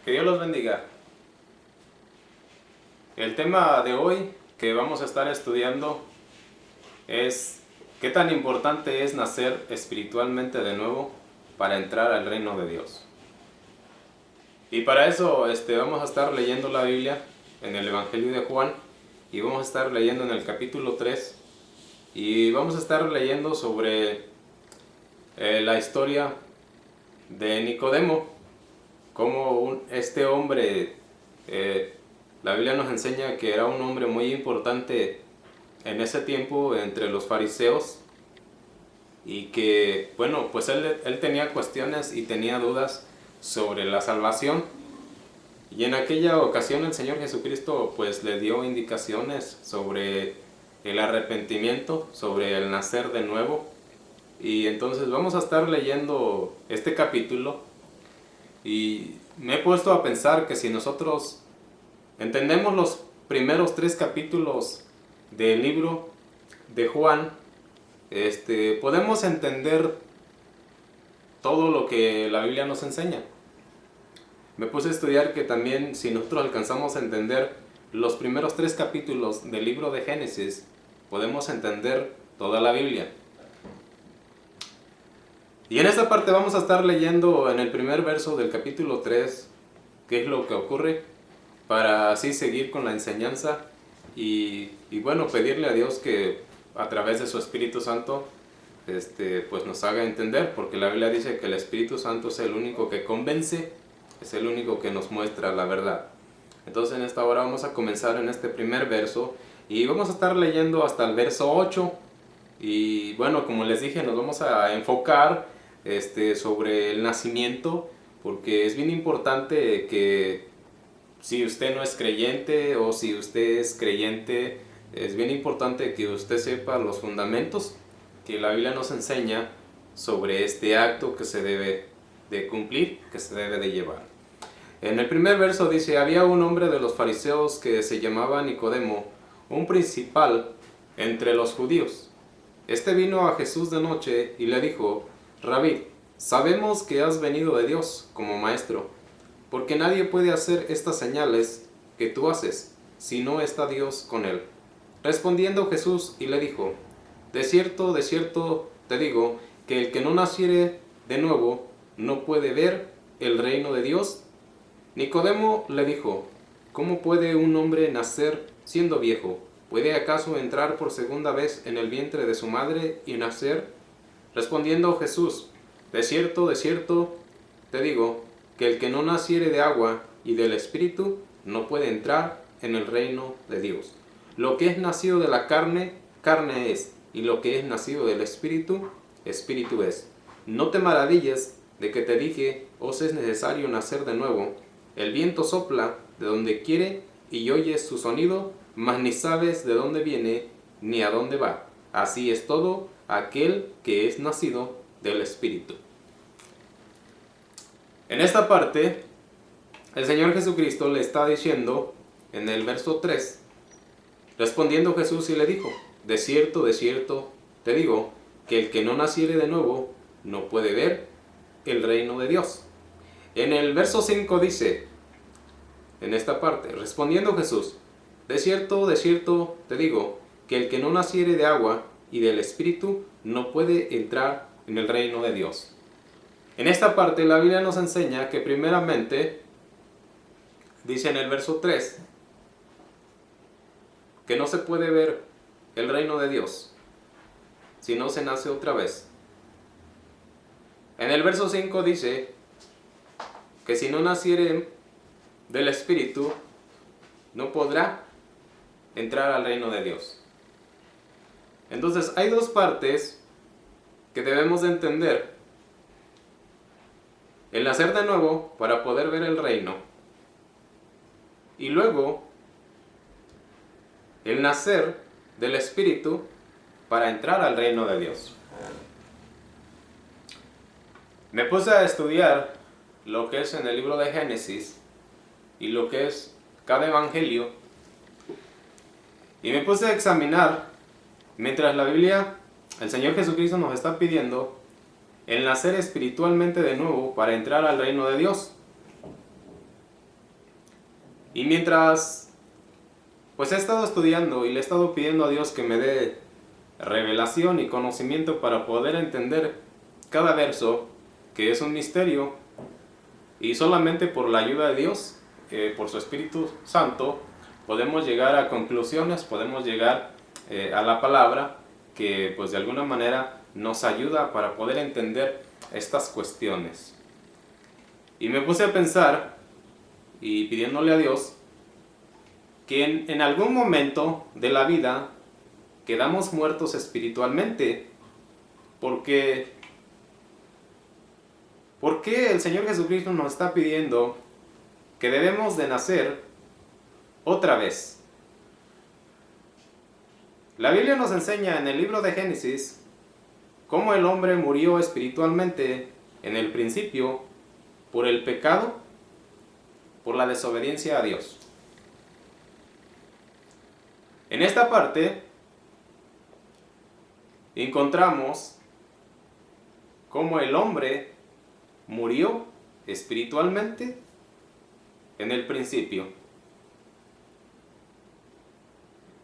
Que Dios los bendiga. El tema de hoy que vamos a estar estudiando es ¿qué tan importante es nacer espiritualmente de nuevo para entrar al reino de Dios? Y para eso vamos a estar leyendo la Biblia en el Evangelio de Juan y vamos a estar leyendo en el capítulo 3 y vamos a estar leyendo sobre la historia de Nicodemo, cómo este hombre, la Biblia nos enseña que era un hombre muy importante en ese tiempo entre los fariseos y que, bueno, pues él tenía cuestiones y tenía dudas sobre la salvación. Y en aquella ocasión el Señor Jesucristo pues le dio indicaciones sobre el arrepentimiento, sobre el nacer de nuevo. Y entonces vamos a estar leyendo este capítulo y me he puesto a pensar que si nosotros entendemos los primeros 3 capítulos del libro de Juan, podemos entender todo lo que la Biblia nos enseña. Me puse a estudiar que también si nosotros alcanzamos a entender los primeros 3 capítulos del libro de Génesis, podemos entender toda la Biblia. Y en esta parte vamos a estar leyendo en el primer verso del capítulo 3 qué es lo que ocurre, para así seguir con la enseñanza y bueno, pedirle a Dios que a través de su Espíritu Santo pues nos haga entender, porque la Biblia dice que el Espíritu Santo es el único que convence, es el único que nos muestra la verdad. Entonces en esta hora vamos a comenzar en este primer verso y vamos a estar leyendo hasta el verso 8 y bueno, como les dije, nos vamos a enfocar sobre el nacimiento, porque es bien importante que si usted no es creyente o si usted es creyente, es bien importante que usted sepa los fundamentos que la Biblia nos enseña sobre este acto que se debe de cumplir, que se debe de llevar. En el primer verso dice: había un hombre de los fariseos que se llamaba Nicodemo, un principal entre los judíos. Este vino a Jesús de noche y le dijo: Rabí, sabemos que has venido de Dios como maestro, porque nadie puede hacer estas señales que tú haces si no está Dios con él. Respondiendo Jesús y le dijo: de cierto te digo, que el que no naciere de nuevo no puede ver el reino de Dios. Nicodemo le dijo: ¿cómo puede un hombre nacer siendo viejo? ¿Puede acaso entrar por segunda vez en el vientre de su madre y nacer? Respondiendo Jesús: de cierto te digo, que el que no naciere de agua y del Espíritu no puede entrar en el reino de Dios. Lo que es nacido de la carne, carne es, y lo que es nacido del Espíritu, Espíritu es. No te maravilles de que te dije: os es necesario nacer de nuevo. El viento sopla de donde quiere y oyes su sonido, mas ni sabes de dónde viene ni a dónde va. Así es todo aquel que es nacido del Espíritu. En esta parte, el Señor Jesucristo le está diciendo en el verso 3, respondiendo Jesús y le dijo: de cierto te digo, que el que no naciere de nuevo no puede ver el reino de Dios. En el verso 5 dice, en esta parte, respondiendo Jesús: de cierto te digo, que el que no naciere de agua y del Espíritu no puede entrar en el reino de Dios. En esta parte la Biblia nos enseña que primeramente, dice en el verso 3, que no se puede ver el reino de Dios si no se nace otra vez. En el verso 5 dice que si no naciere del Espíritu no podrá entrar al reino de Dios. Entonces hay dos partes que debemos de entender: el nacer de nuevo para poder ver el reino, y luego el nacer del Espíritu para entrar al reino de Dios. Me puse a estudiar lo que es en el libro de Génesis y lo que es cada evangelio, y me puse a examinar, mientras la Biblia, el Señor Jesucristo nos está pidiendo el nacer espiritualmente de nuevo para entrar al reino de Dios. Y mientras pues he estado estudiando y le he estado pidiendo a Dios que me dé revelación y conocimiento para poder entender cada verso, que es un misterio, y solamente por la ayuda de Dios, por su Espíritu Santo, podemos llegar a conclusiones, podemos llegar a la palabra que pues de alguna manera nos ayuda para poder entender estas cuestiones. Y me puse a pensar y pidiéndole a Dios que en algún momento de la vida quedamos muertos espiritualmente, porque ¿por qué el Señor Jesucristo nos está pidiendo que debemos de nacer otra vez? La Biblia nos enseña en el libro de Génesis cómo el hombre murió espiritualmente en el principio por el pecado, por la desobediencia a Dios. En esta parte encontramos cómo el hombre murió espiritualmente en el principio.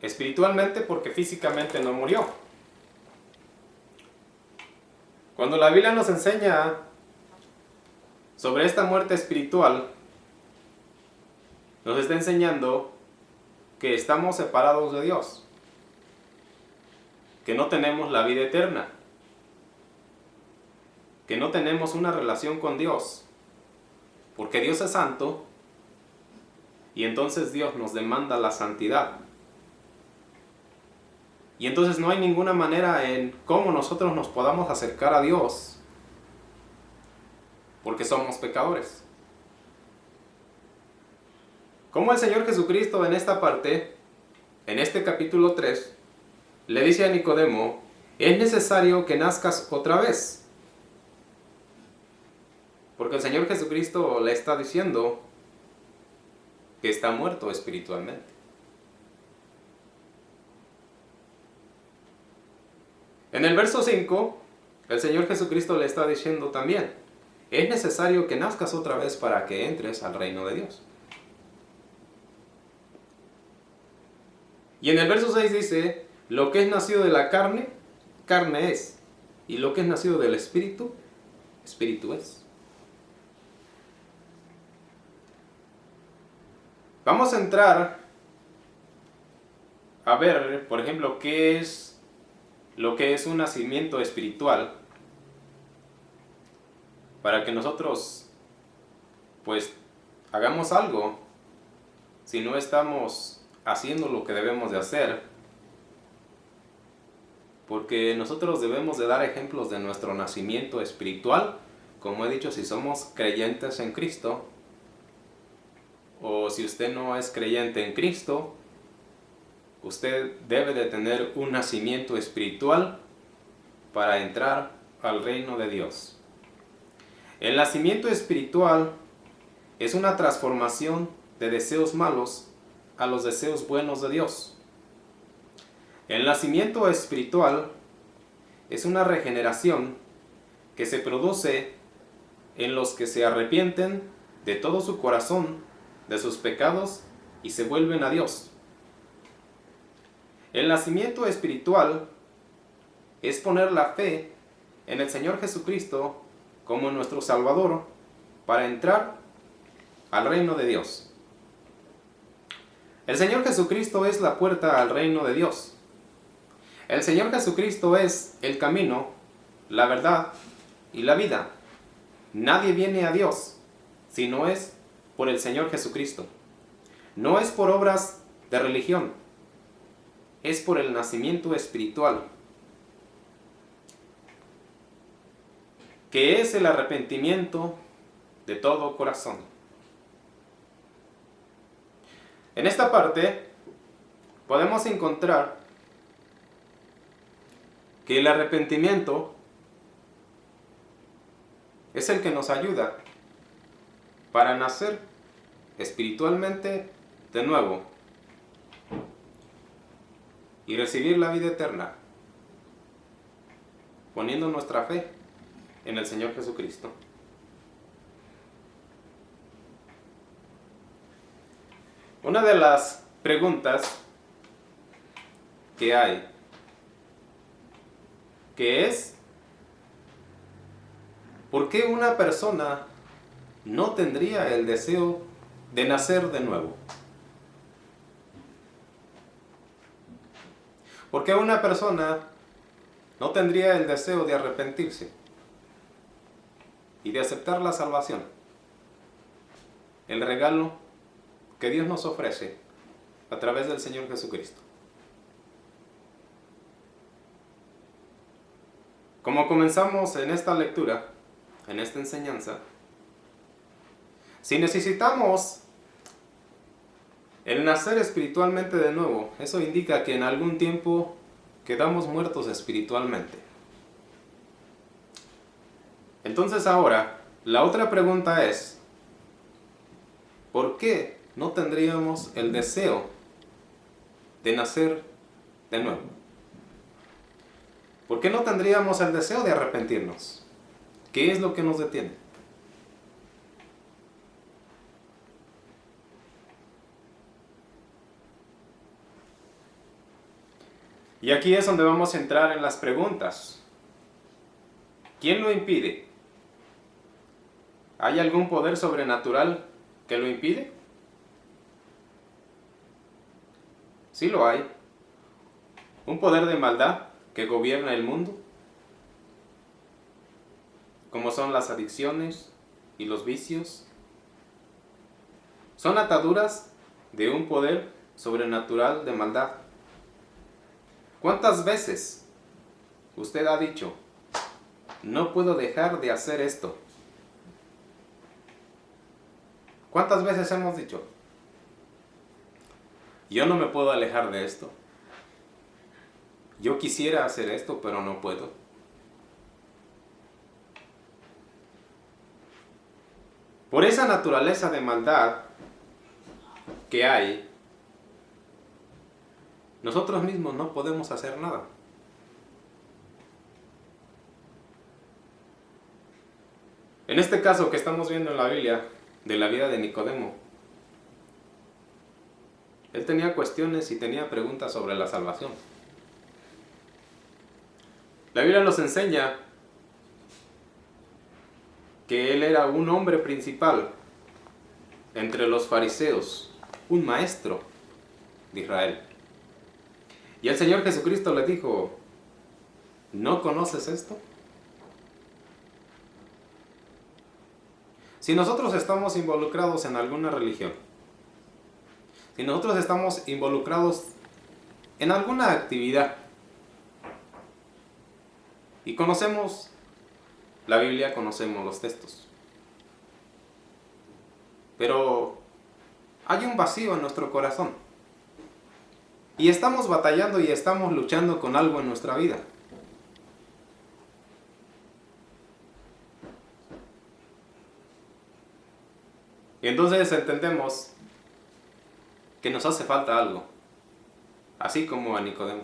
Espiritualmente porque físicamente no murió. Cuando la Biblia nos enseña sobre esta muerte espiritual, nos está enseñando que estamos separados de Dios, que no tenemos la vida eterna, que no tenemos una relación con Dios, porque Dios es santo y entonces Dios nos demanda la santidad. Y entonces no hay ninguna manera en cómo nosotros nos podamos acercar a Dios, porque somos pecadores. Como el Señor Jesucristo en esta parte, en este capítulo 3, le dice a Nicodemo, es necesario que nazcas otra vez. Porque el Señor Jesucristo le está diciendo que está muerto espiritualmente. En el verso 5, el Señor Jesucristo le está diciendo también, es necesario que nazcas otra vez para que entres al reino de Dios. Y en el verso 6 dice, lo que es nacido de la carne, carne es, y lo que es nacido del Espíritu, Espíritu es. Vamos a entrar a ver, por ejemplo, qué es lo que es un nacimiento espiritual, para que nosotros pues hagamos algo si no estamos haciendo lo que debemos de hacer, porque nosotros debemos de dar ejemplos de nuestro nacimiento espiritual, como he dicho, si somos creyentes en Cristo, o si usted no es creyente en Cristo, usted debe de tener un nacimiento espiritual para entrar al reino de Dios. El nacimiento espiritual es una transformación de deseos malos a los deseos buenos de Dios. El nacimiento espiritual es una regeneración que se produce en los que se arrepienten de todo su corazón de sus pecados y se vuelven a Dios. El nacimiento espiritual es poner la fe en el Señor Jesucristo como nuestro Salvador para entrar al reino de Dios. El Señor Jesucristo es la puerta al reino de Dios. El Señor Jesucristo es el camino, la verdad y la vida. Nadie viene a Dios si no es por el Señor Jesucristo. No es por obras de religión, es por el nacimiento espiritual, que es el arrepentimiento de todo corazón. En esta parte podemos encontrar que el arrepentimiento es el que nos ayuda para nacer espiritualmente de nuevo y recibir la vida eterna, poniendo nuestra fe en el Señor Jesucristo. Una de las preguntas que hay, que es, ¿por qué una persona no tendría el deseo de nacer de nuevo? ¿Por qué una persona no tendría el deseo de arrepentirse y de aceptar la salvación? El regalo que Dios nos ofrece a través del Señor Jesucristo. Como comenzamos en esta lectura, en esta enseñanza, si necesitamos el nacer espiritualmente de nuevo, eso indica que en algún tiempo quedamos muertos espiritualmente. Entonces ahora, la otra pregunta es, ¿por qué no tendríamos el deseo de nacer de nuevo? ¿Por qué no tendríamos el deseo de arrepentirnos? ¿Qué es lo que nos detiene? Y aquí es donde vamos a entrar en las preguntas. ¿Quién lo impide? ¿Hay algún poder sobrenatural que lo impide? Sí lo hay. Un poder de maldad que gobierna el mundo, como son las adicciones y los vicios. Son ataduras de un poder sobrenatural de maldad. ¿Cuántas veces usted ha dicho, no puedo dejar de hacer esto? ¿Cuántas veces hemos dicho, yo no me puedo alejar de esto? Yo quisiera hacer esto, pero no puedo. Por esa naturaleza de maldad que hay, nosotros mismos no podemos hacer nada. En este caso que estamos viendo en la Biblia, de la vida de Nicodemo, él tenía cuestiones y tenía preguntas sobre la salvación. La Biblia nos enseña que él era un hombre principal entre los fariseos, un maestro de Israel. Y el Señor Jesucristo le dijo, ¿no conoces esto? Si nosotros estamos involucrados en alguna religión, si nosotros estamos involucrados en alguna actividad y conocemos la Biblia, conocemos los textos, pero hay un vacío en nuestro corazón y estamos batallando y estamos luchando con algo en nuestra vida. Y entonces entendemos que nos hace falta algo, así como a Nicodemo.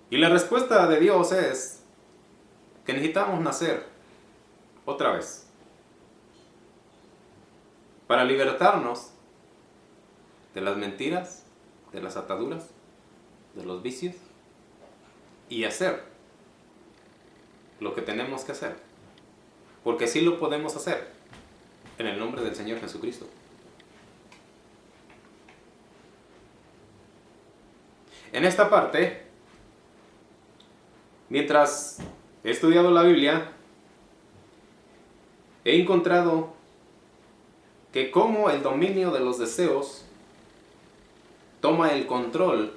Y la respuesta de Dios es que necesitamos nacer otra vez para libertarnos de las mentiras, de las ataduras, de los vicios y hacer lo que tenemos que hacer, porque sí lo podemos hacer en el nombre del Señor Jesucristo. En esta parte, mientras he estudiado la Biblia, he encontrado que cómo el dominio de los deseos toma el control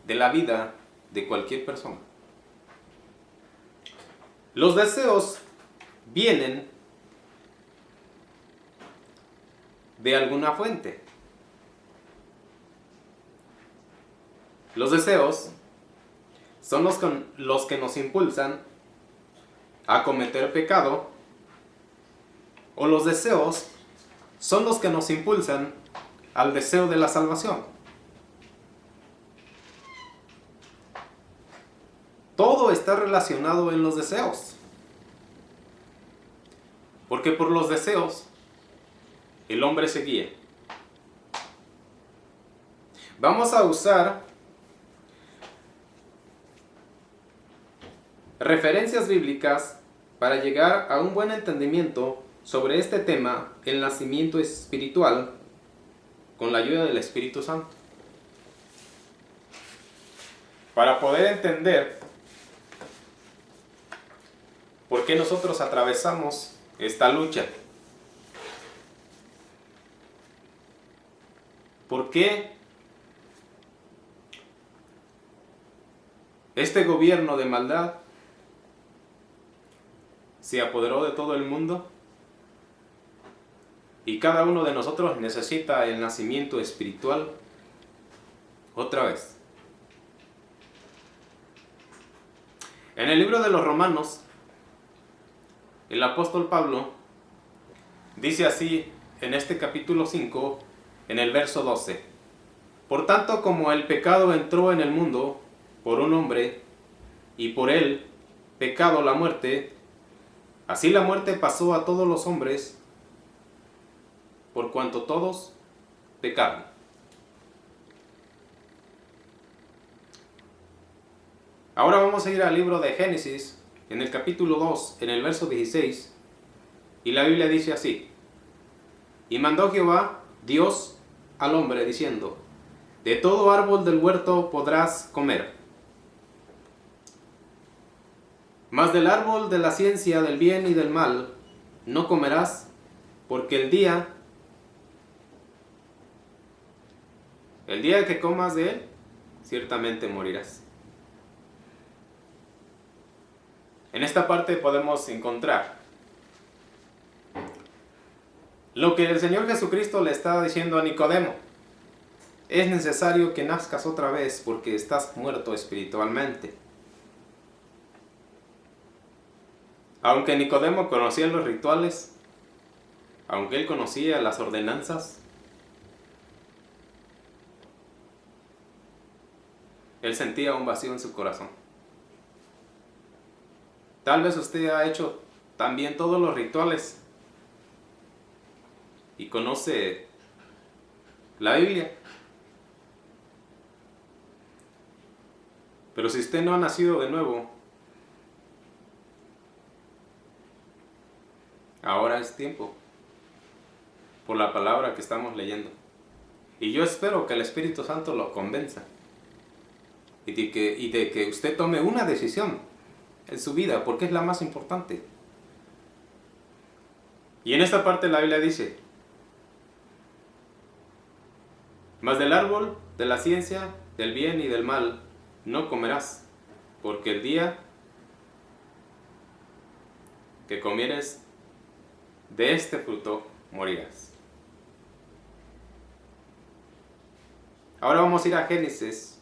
de la vida de cualquier persona. Los deseos vienen de alguna fuente. Los deseos son los que nos impulsan a cometer pecado, o los deseos son los que nos impulsan al deseo de la salvación. Todo está relacionado en los deseos, porque por los deseos el hombre se guía. Vamos a usar referencias bíblicas para llegar a un buen entendimiento sobre este tema, el nacimiento espiritual, con la ayuda del Espíritu Santo. Para poder entender por qué nosotros atravesamos esta lucha. ¿Por qué este gobierno de maldad se apoderó de todo el mundo? Y cada uno de nosotros necesita el nacimiento espiritual otra vez. En el libro de los Romanos, el apóstol Pablo dice así en este capítulo 5, en el verso 12. Por tanto, como el pecado entró en el mundo por un hombre, y por él pecado la muerte, así la muerte pasó a todos los hombres, por cuanto todos pecaron. Ahora vamos a ir al libro de Génesis, en el capítulo 2, en el verso 16, y la Biblia dice así: y mandó Jehová, Dios, al hombre, diciendo: de todo árbol del huerto podrás comer, mas del árbol de la ciencia del bien y del mal no comerás, porque el día que comas de él, ciertamente morirás. En esta parte podemos encontrar lo que el Señor Jesucristo le estaba diciendo a Nicodemo: es necesario que nazcas otra vez porque estás muerto espiritualmente. Aunque Nicodemo conocía los rituales, aunque él conocía las ordenanzas, él sentía un vacío en su corazón. Tal vez usted ha hecho también todos los rituales y conoce la Biblia. Pero si usted no ha nacido de nuevo, ahora es tiempo por la palabra que estamos leyendo. Y yo espero que el Espíritu Santo lo convenza y de que usted tome una decisión en su vida, porque es la más importante. Y en esta parte la Biblia dice: mas del árbol de la ciencia del bien y del mal no comerás, porque el día que comieres de este fruto morirás. Ahora vamos a ir a Génesis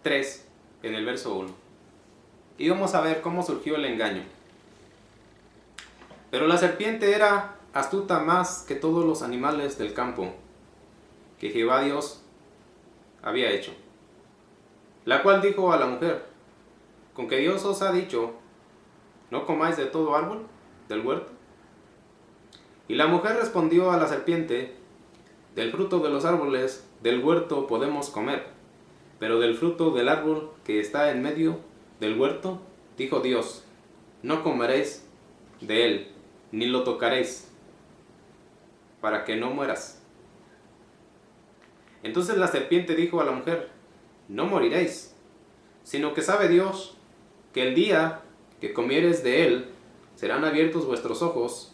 3, en el verso 1. Y vamos a ver cómo surgió el engaño. Pero la serpiente era astuta más que todos los animales del campo que Jehová Dios había hecho, la cual dijo a la mujer: ¿con que Dios os ha dicho, no comáis de todo árbol del huerto? Y la mujer respondió a la serpiente: del fruto de los árboles del huerto podemos comer, pero del fruto del árbol que está en medio del huerto, dijo Dios: no comeréis de él, ni lo tocaréis, para que no mueras. Entonces la serpiente dijo a la mujer: no moriréis, sino que sabe Dios que el día que comiereis de él, serán abiertos vuestros ojos,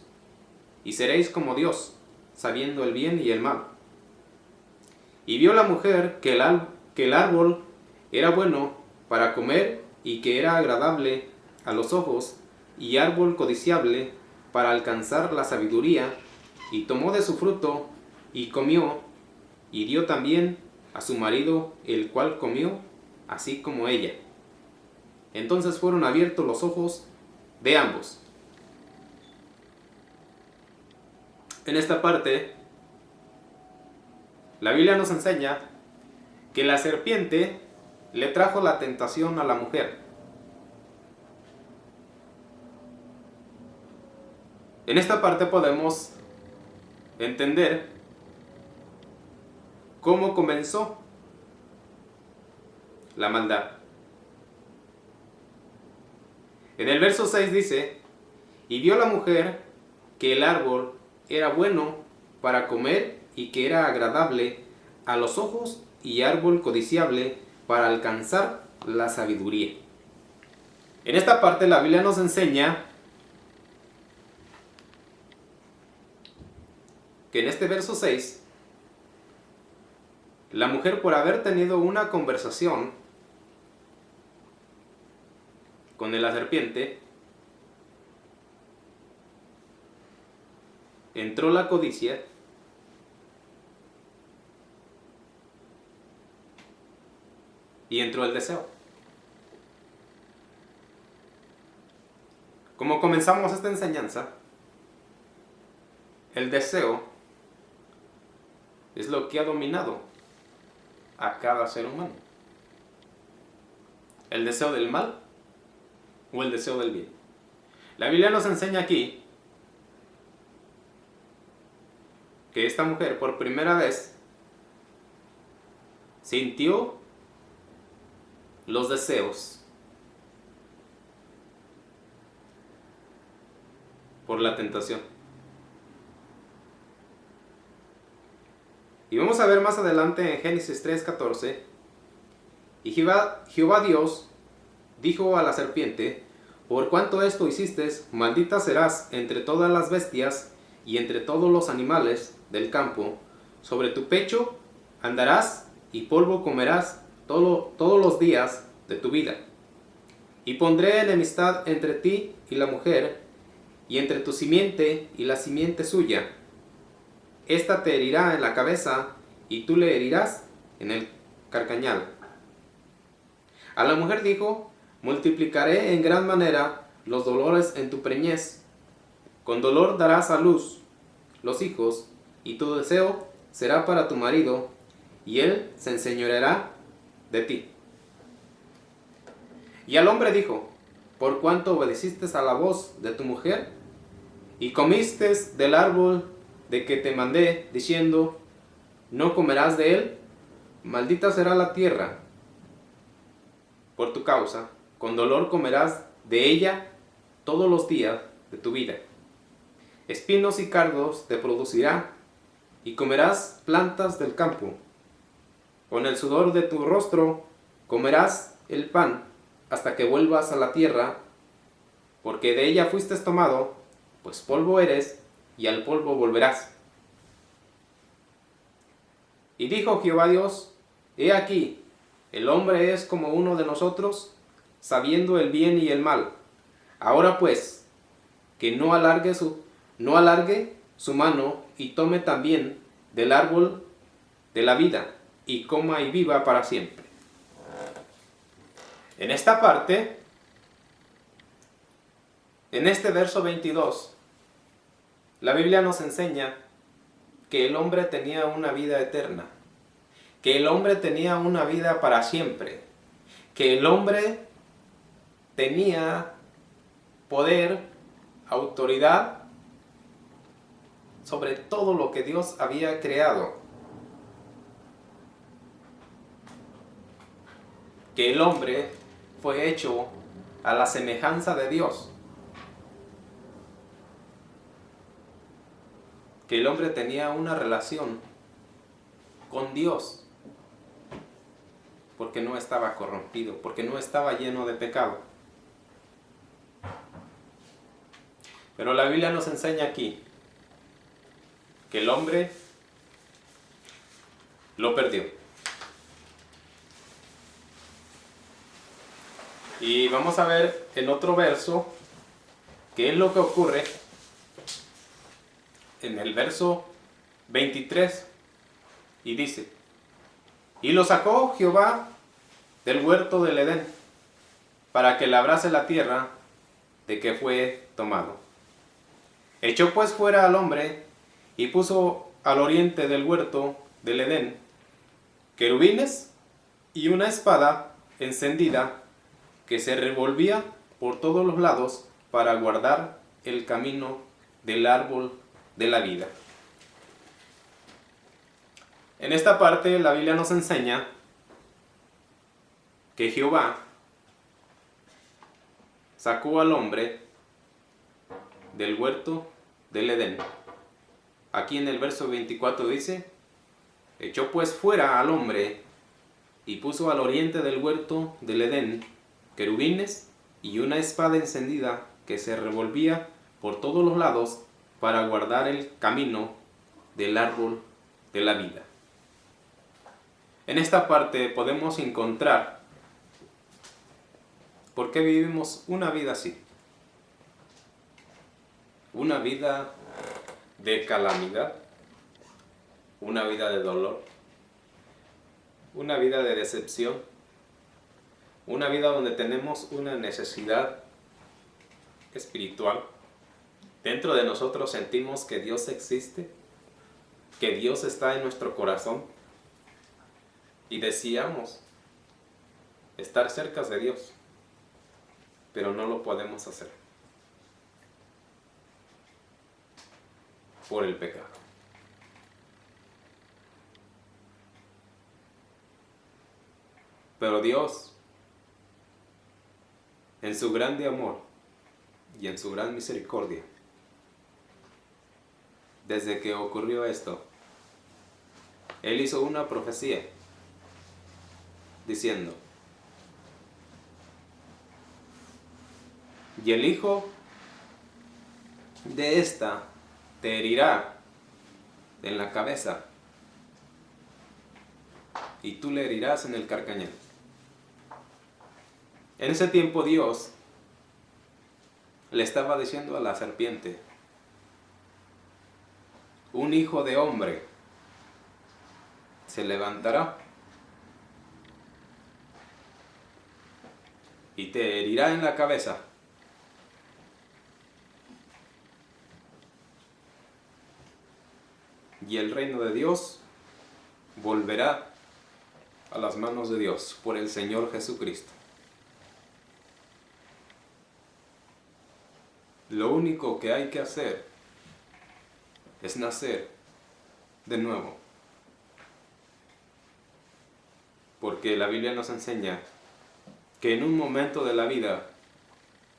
y seréis como Dios, sabiendo el bien y el mal. Y vio la mujer que el árbol era bueno para comer, y que era agradable a los ojos, y árbol codiciable para alcanzar la sabiduría, y tomó de su fruto, y comió, y dio también a su marido, el cual comió, así como ella. Entonces fueron abiertos los ojos de ambos. En esta parte, la Biblia nos enseña que la serpiente le trajo la tentación a la mujer. En esta parte podemos entender cómo comenzó la maldad. En el verso 6 dice: y vio la mujer que el árbol era bueno para comer y que era agradable a los ojos y árbol codiciable para alcanzar la sabiduría. En esta parte la Biblia nos enseña que en este verso 6, la mujer, por haber tenido una conversación con la serpiente, entró la codicia y entró el deseo. Como comenzamos esta enseñanza, el deseo es lo que ha dominado a cada ser humano. El deseo del mal o el deseo del bien. La Biblia nos enseña aquí que esta mujer por primera vez sintió los deseos por la tentación. Y vamos a ver más adelante en Génesis 3:14. Y Jehová Dios dijo a la serpiente: por cuanto esto hiciste, maldita serás entre todas las bestias y entre todos los animales del campo. Sobre tu pecho andarás y polvo comerás todos los días de tu vida. Y pondré enemistad entre ti y la mujer, y entre tu simiente y la simiente suya. Esta te herirá en la cabeza, y tú le herirás en el carcañal. A la mujer dijo: multiplicaré en gran manera los dolores en tu preñez. Con dolor darás a luz los hijos, y tu deseo será para tu marido, y él se enseñoreará de ti. Y al hombre dijo: por cuanto obedeciste a la voz de tu mujer, y comiste del árbol de que te mandé, diciendo: no comerás de él, maldita será la tierra por tu causa, con dolor comerás de ella todos los días de tu vida. Espinos y cardos te producirá, y comerás plantas del campo. Con el sudor de tu rostro comerás el pan, hasta que vuelvas a la tierra, porque de ella fuiste tomado, pues polvo eres, y al polvo volverás. Y dijo Jehová Dios: he aquí, el hombre es como uno de nosotros, sabiendo el bien y el mal. Ahora pues, que no alargue su mano, y tome también del árbol de la vida, y coma y viva para siempre. En esta parte, en este verso 22, la Biblia nos enseña que el hombre tenía una vida eterna, que el hombre tenía una vida para siempre, que el hombre tenía poder, autoridad sobre todo lo que Dios había creado, que el hombre fue hecho a la semejanza de Dios, que el hombre tenía una relación con Dios, porque no estaba corrompido, porque no estaba lleno de pecado. Pero la Biblia nos enseña aquí que el hombre lo perdió. Y vamos a ver en otro verso qué es lo que ocurre en el verso 23. Y dice: y lo sacó Jehová del huerto del Edén, para que labrase la tierra de que fue tomado. Echó pues fuera al hombre, y puso al oriente del huerto del Edén querubines y una espada encendida que se revolvía por todos los lados para guardar el camino del árbol de la vida. En esta parte la Biblia nos enseña que Jehová sacó al hombre del huerto del Edén. Aquí en el verso 24 dice: echó pues fuera al hombre y puso al oriente del huerto del Edén querubines y una espada encendida que se revolvía por todos los lados para guardar el camino del árbol de la vida. En esta parte podemos encontrar por qué vivimos una vida así. Una vida de calamidad, una vida de dolor, una vida de decepción, una vida donde tenemos una necesidad espiritual. Dentro de nosotros sentimos que Dios existe, que Dios está en nuestro corazón y deseamos estar cerca de Dios, pero no lo podemos hacer por el pecado. Pero Dios, en su grande amor y en su gran misericordia, desde que ocurrió esto, Él hizo una profecía diciendo: y el hijo de esta te herirá en la cabeza y tú le herirás en el carcañal. En ese tiempo Dios le estaba diciendo a la serpiente: un hijo de hombre se levantará y te herirá en la cabeza, y el reino de Dios volverá a las manos de Dios por el Señor Jesucristo. Lo único que hay que hacer es nacer de nuevo, porque la Biblia nos enseña que en un momento de la vida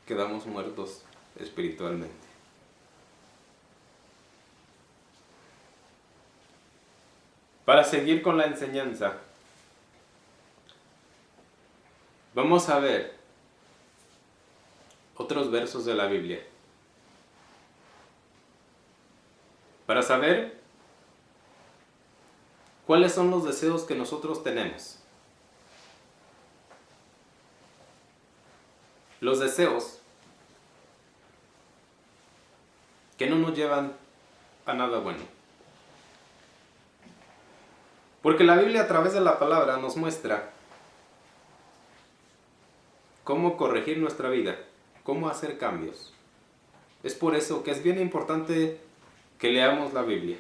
quedamos muertos espiritualmente. Para seguir con la enseñanza, vamos a ver otros versos de la Biblia para saber cuáles son los deseos que nosotros tenemos. Los deseos que no nos llevan a nada bueno. Porque la Biblia a través de la palabra nos muestra cómo corregir nuestra vida, cómo hacer cambios. Es por eso que es bien importante que leamos la Biblia.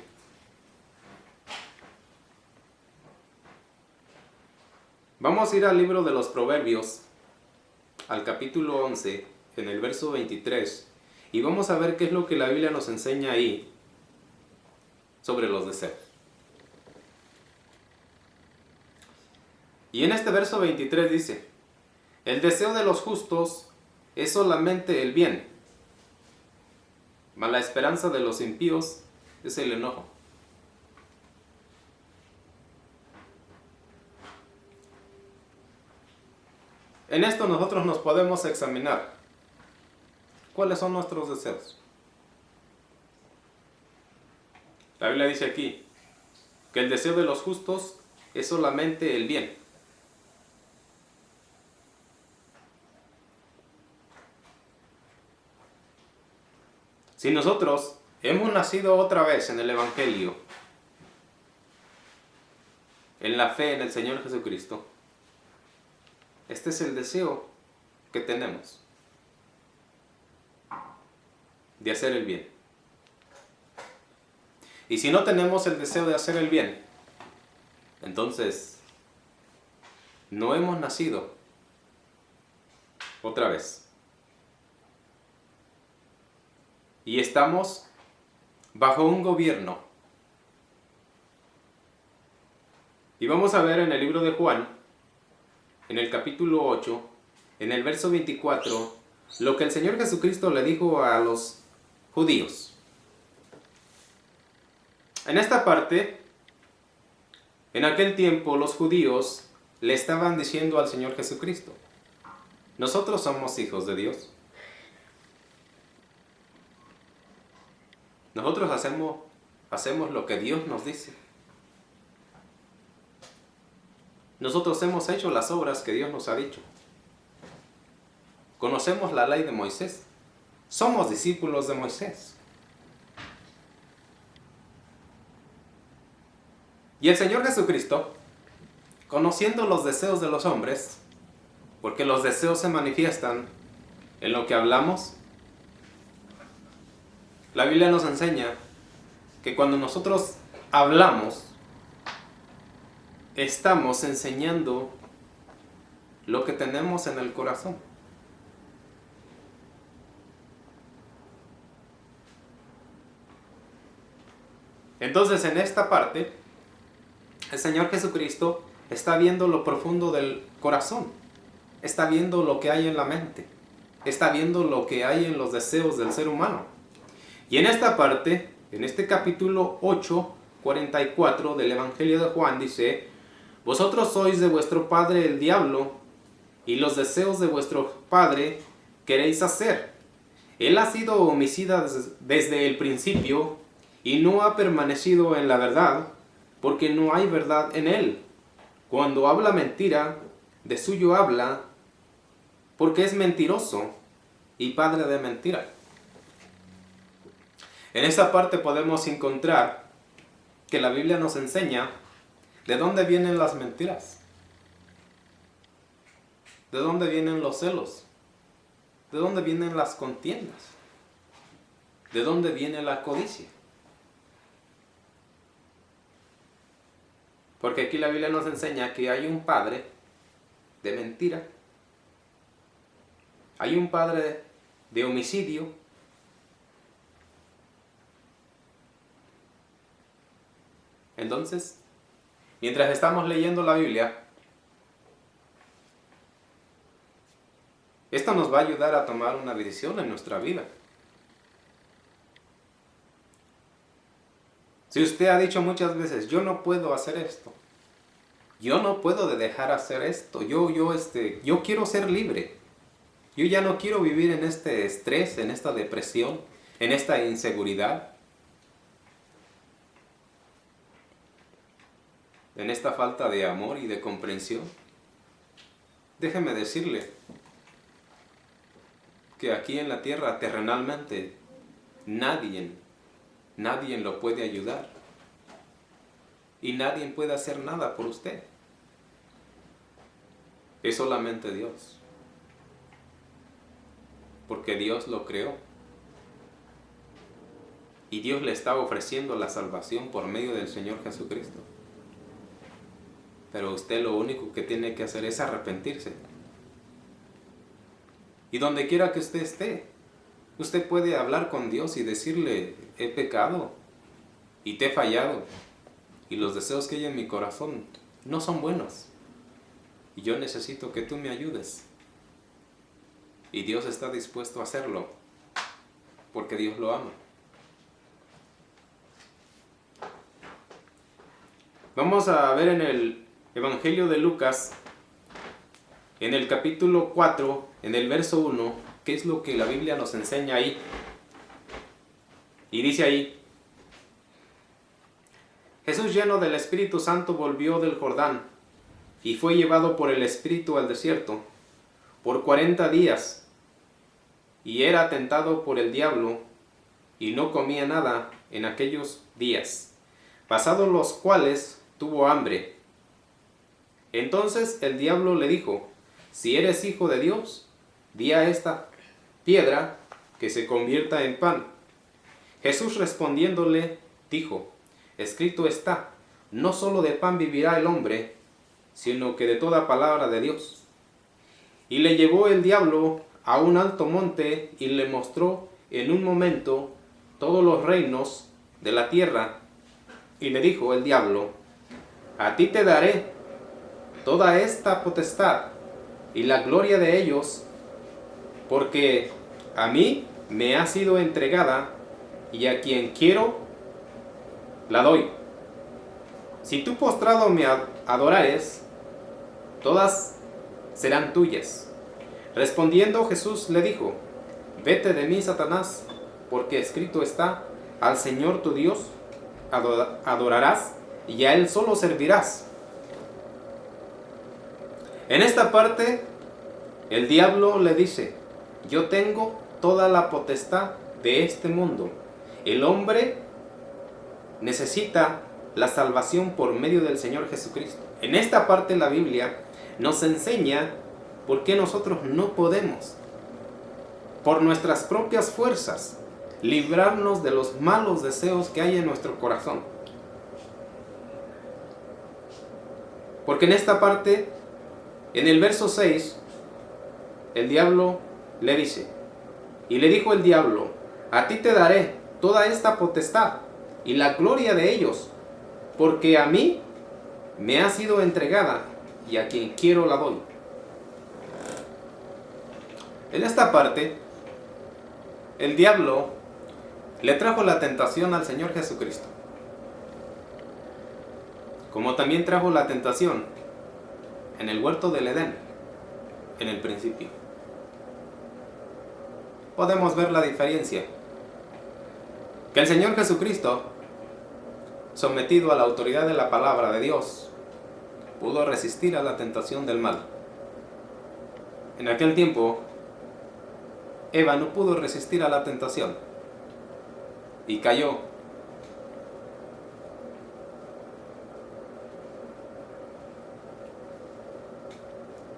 Vamos a ir al libro de los Proverbios, al capítulo 11, en el verso 23, y vamos a ver qué es lo que la Biblia nos enseña ahí sobre los deseos. Y en este verso 23 dice: el deseo de los justos es solamente el bien, mas la esperanza de los impíos es el enojo. En esto nosotros nos podemos examinar cuáles son nuestros deseos. La Biblia dice aquí que el deseo de los justos es solamente el bien. Si nosotros hemos nacido otra vez en el Evangelio, en la fe en el Señor Jesucristo, este es el deseo que tenemos, de hacer el bien. Y si no tenemos el deseo de hacer el bien, entonces no hemos nacido otra vez. Y estamos bajo un gobierno Y vamos a ver en el libro de Juan, en el capítulo 8, en el verso 24, lo que el Señor Jesucristo le dijo a los judíos. En esta parte, en aquel tiempo los judíos le estaban diciendo al Señor Jesucristo: nosotros somos hijos de Dios. Nosotros hacemos lo que Dios nos dice. Nosotros hemos hecho las obras que Dios nos ha dicho. Conocemos la ley de Moisés. Somos discípulos de Moisés. Y el Señor Jesucristo, conociendo los deseos de los hombres, porque los deseos se manifiestan en lo que hablamos, la Biblia nos enseña que cuando nosotros hablamos, estamos enseñando lo que tenemos en el corazón. Entonces, en esta parte, el Señor Jesucristo está viendo lo profundo del corazón, está viendo lo que hay en la mente, está viendo lo que hay en los deseos del ser humano. Y en esta parte, en este capítulo 8, 44 del Evangelio de Juan, dice: vosotros sois de vuestro padre el diablo, y los deseos de vuestro padre queréis hacer. Él ha sido homicida desde el principio, y no ha permanecido en la verdad, porque no hay verdad en él. Cuando habla mentira, de suyo habla, porque es mentiroso y padre de mentira. En esta parte podemos encontrar que la Biblia nos enseña de dónde vienen las mentiras, de dónde vienen los celos, de dónde vienen las contiendas, de dónde viene la codicia. Porque aquí la Biblia nos enseña que hay un padre de mentira, hay un padre de homicidio, entonces, mientras estamos leyendo la Biblia, esto nos va a ayudar a tomar una decisión en nuestra vida. Si usted ha dicho muchas veces: yo no puedo hacer esto, yo no puedo dejar hacer esto, yo quiero ser libre, yo ya no quiero vivir en este estrés, en esta depresión, en esta inseguridad, en esta falta de amor y de comprensión. Déjeme decirle que aquí en la tierra, terrenalmente, nadie lo puede ayudar. Y nadie puede hacer nada por usted. Es solamente Dios. Porque Dios lo creó. Y Dios le está ofreciendo la salvación por medio del Señor Jesucristo. Pero usted lo único que tiene que hacer es arrepentirse. Y donde quiera que usted esté, usted puede hablar con Dios y decirle: he pecado y te he fallado, y los deseos que hay en mi corazón no son buenos, y yo necesito que tú me ayudes. Y Dios está dispuesto a hacerlo, porque Dios lo ama. Vamos a ver en el Evangelio de Lucas, en el capítulo 4, en el verso 1, qué es lo que la Biblia nos enseña ahí. Y dice ahí: Jesús, lleno del Espíritu Santo, volvió del Jordán y fue llevado por el Espíritu al desierto por 40 días, y era tentado por el diablo, y no comía nada en aquellos días, pasados los cuales tuvo hambre. Entonces el diablo le dijo: si eres hijo de Dios, di a esta piedra que se convierta en pan. Jesús respondiéndole dijo: escrito está, no solo de pan vivirá el hombre, sino que de toda palabra de Dios. Y le llevó el diablo a un alto monte y le mostró en un momento todos los reinos de la tierra. Y le dijo el diablo: a ti te daré toda esta potestad y la gloria de ellos, porque a mí me ha sido entregada y a quien quiero la doy. Si tú postrado me adorares, todas serán tuyas. Respondiendo Jesús le dijo, vete de mí, Satanás, porque escrito está, al Señor tu Dios adorarás y a Él solo servirás. En esta parte, el diablo le dice, yo tengo toda la potestad de este mundo. El hombre necesita la salvación por medio del Señor Jesucristo. En esta parte la Biblia nos enseña por qué nosotros no podemos, por nuestras propias fuerzas, librarnos de los malos deseos que hay en nuestro corazón. Porque en esta parte, en el verso 6, el diablo le dice, y le dijo el diablo, a ti te daré toda esta potestad y la gloria de ellos, porque a mí me ha sido entregada y a quien quiero la doy. En esta parte, el diablo le trajo la tentación al Señor Jesucristo, como también trajo la tentación en el huerto del Edén, en el principio. Podemos ver la diferencia, que el Señor Jesucristo, sometido a la autoridad de la palabra de Dios, pudo resistir a la tentación del mal. En aquel tiempo, Eva no pudo resistir a la tentación y cayó.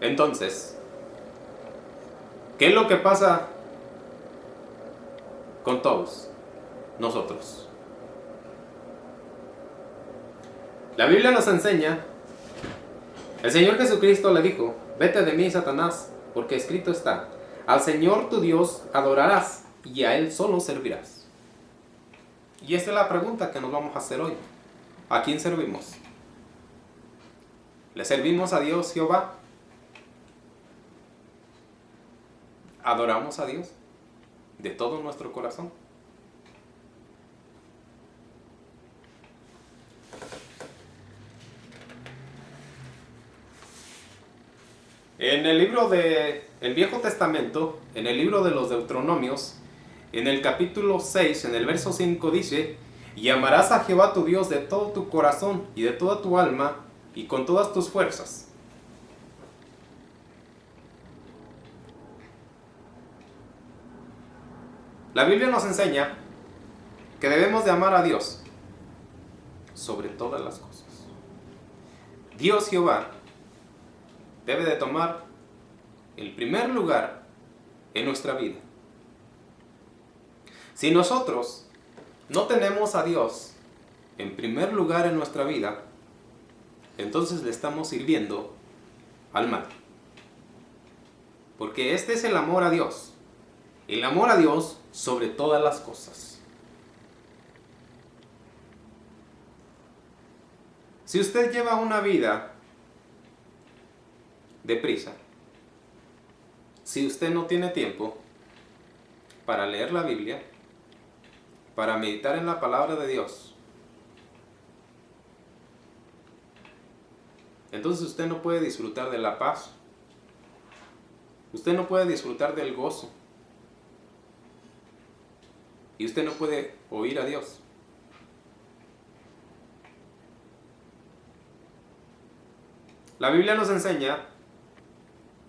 Entonces, ¿qué es lo que pasa con todos nosotros? La Biblia nos enseña, el Señor Jesucristo le dijo, vete de mí, Satanás, porque escrito está, al Señor tu Dios adorarás y a Él solo servirás. Y esta es la pregunta que nos vamos a hacer hoy. ¿A quién servimos? ¿Le servimos a Dios Jehová? ¿Adoramos a Dios de todo nuestro corazón? En el libro del Viejo Testamento, en el libro de los Deuteronomios, en el capítulo 6, en el verso 5 dice, y amarás a Jehová tu Dios de todo tu corazón y de toda tu alma y con todas tus fuerzas. La Biblia nos enseña que debemos de amar a Dios sobre todas las cosas. Dios Jehová debe de tomar el primer lugar en nuestra vida. Si nosotros no tenemos a Dios en primer lugar en nuestra vida, entonces le estamos sirviendo al mal. Porque este es el amor a Dios. El amor a Dios sobre todas las cosas. Si usted lleva una vida deprisa, si usted no tiene tiempo para leer la Biblia, para meditar en la palabra de Dios, entonces usted no puede disfrutar de la paz, usted no puede disfrutar del gozo, y usted no puede oír a Dios. La Biblia nos enseña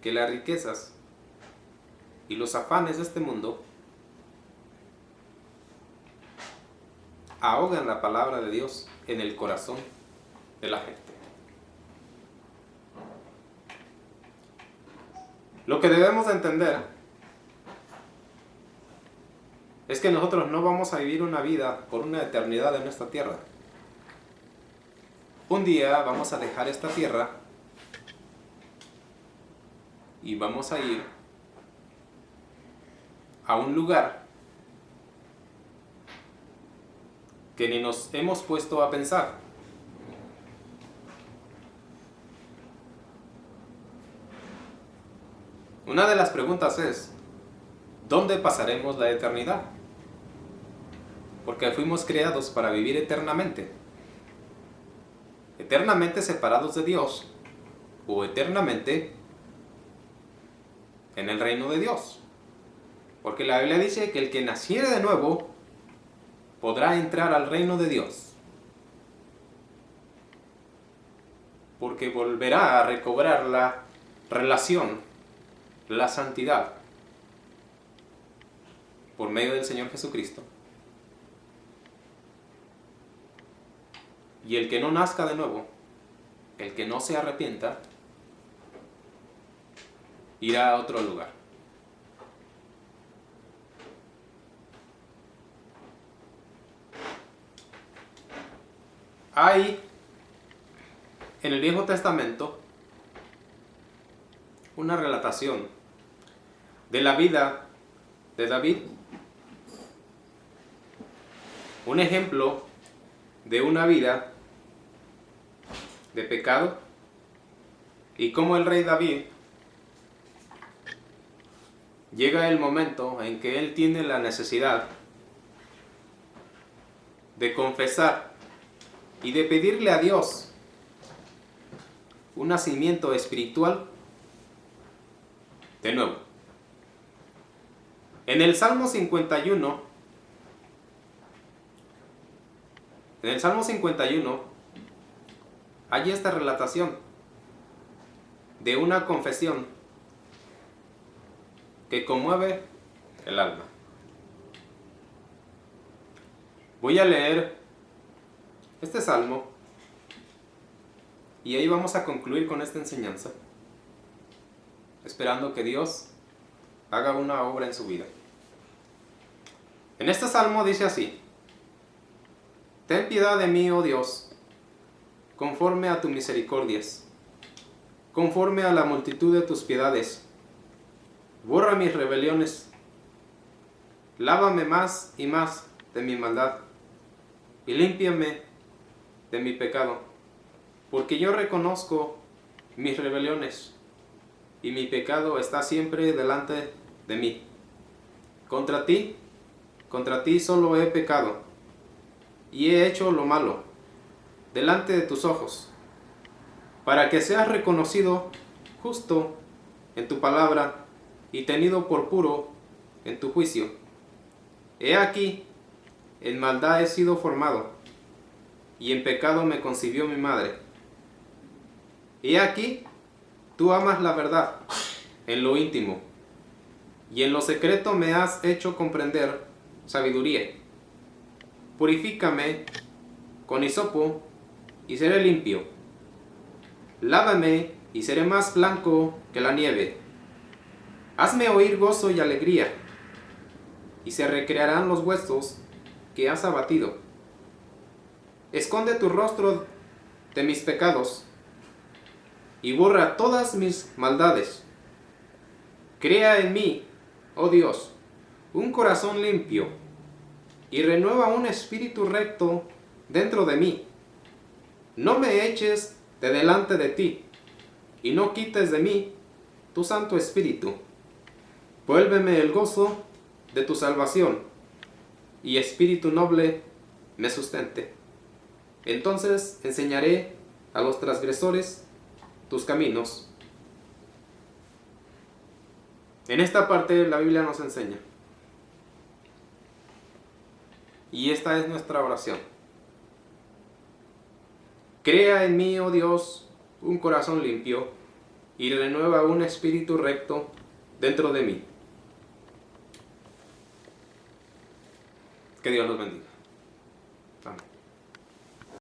que las riquezas y los afanes de este mundo ahogan la palabra de Dios en el corazón de la gente. Lo que debemos de entender es que nosotros no vamos a vivir una vida por una eternidad en esta tierra. Un día vamos a dejar esta tierra y vamos a ir a un lugar que ni nos hemos puesto a pensar. Una de las preguntas es, ¿dónde pasaremos la eternidad? Porque fuimos creados para vivir eternamente. Eternamente separados de Dios o eternamente en el reino de Dios. Porque la Biblia dice que el que naciere de nuevo podrá entrar al reino de Dios. Porque volverá a recobrar la relación, la santidad, por medio del Señor Jesucristo. Y el que no nazca de nuevo, el que no se arrepienta, irá a otro lugar. Hay en el Viejo Testamento una relatación de la vida de David, un ejemplo de una vida de pecado y cómo el rey David llega el momento en que él tiene la necesidad de confesar y de pedirle a Dios un nacimiento espiritual de nuevo. En el Salmo 51, hay esta relatación de una confesión que conmueve el alma. Voy a leer este salmo y ahí vamos a concluir con esta enseñanza, esperando que Dios haga una obra en su vida. En este salmo dice así: Ten piedad de mí, oh Dios, conforme a tus misericordias, conforme a la multitud de tus piedades. Borra mis rebeliones, lávame más y más de mi maldad, y límpiame de mi pecado, porque yo reconozco mis rebeliones, y mi pecado está siempre delante de mí. Contra ti solo he pecado, y he hecho lo malo delante de tus ojos, para que seas reconocido justo en tu palabra y tenido por puro en tu juicio. He aquí, en maldad he sido formado, y en pecado me concibió mi madre. He aquí, tú amas la verdad en lo íntimo, y en lo secreto me has hecho comprender sabiduría. Purifícame con hisopo, y seré limpio. Lávame, y seré más blanco que la nieve. Hazme oír gozo y alegría, y se recrearán los huesos que has abatido. Esconde tu rostro de mis pecados, y borra todas mis maldades. Crea en mí, oh Dios, un corazón limpio, y renueva un espíritu recto dentro de mí. No me eches de delante de ti, y no quites de mí tu Santo Espíritu. Vuélveme el gozo de tu salvación, y espíritu noble me sustente. Entonces enseñaré a los transgresores tus caminos. En esta parte la Biblia nos enseña, y esta es nuestra oración: Crea en mí, oh Dios, un corazón limpio, y renueva un espíritu recto dentro de mí. Que Dios los bendiga.